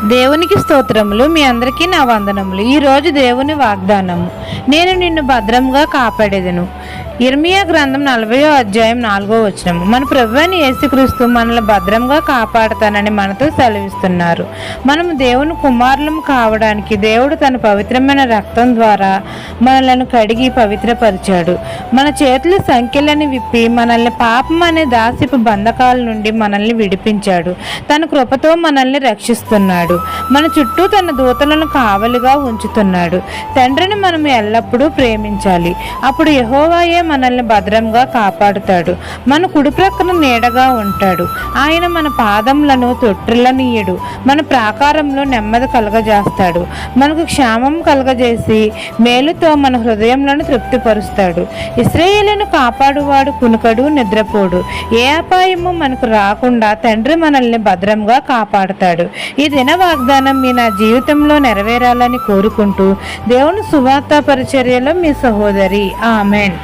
దేవునికి స్తోత్రములు. మీ అందరికీ నా వందనములు. ఈరోజు దేవుని వాగ్దానము, నేను నిన్ను భద్రంగా కాపాడేదను. ఇర్మియా గ్రంథం 40వ అధ్యాయం 4వ వచనం. మన ప్రభువైన యేసుక్రీస్తు మనల్ని భద్రంగా కాపాడుతానని మనతో సెలవిస్తున్నారు. మనము దేవుని కుమారులం కావడానికి దేవుడు తన పవిత్రమైన రక్తం ద్వారా మనలను కడిగి పవిత్రపరిచాడు. మన చేతుల సంఖ్యలను విప్పి మనల్ని పాపం అనే దాసిపు బంధకాల నుండి మనల్ని విడిపించాడు. తన కృపతో మనల్ని రక్షిస్తున్నాడు. మన చుట్టూ తన దూతలను కావలిగా ఉంచుతున్నాడు. తండ్రిని మనం ఎల్లప్పుడూ ప్రేమించాలి. అప్పుడు యెహోవాయే మనల్ని భద్రంగా కాపాడుతాడు. మన కుడి ప్రక్కన నీడగా ఉంటాడు. ఆయన మన పాదములను తొట్టిల్లనీయడు. మన ప్రాకారంలో నెమ్మది కలగజేస్తాడు. మనకు క్షేమం కలగజేసి మేలుతో మన హృదయంలను తృప్తిపరుస్తాడు. ఇశ్రాయేలును కాపాడువాడు కునుకడు, నిద్రపోడు. ఏ అపాయము మనకు రాకుండా తండ్రి మనల్ని భద్రంగా కాపాడుతాడు. ఈ దిన వాగ్దానం మీ నా జీవితంలో నెరవేరాలని కోరుకుంటూ దేవుని సువార్త పరిచర్యలో మీ సహోదరి. ఆమెన్.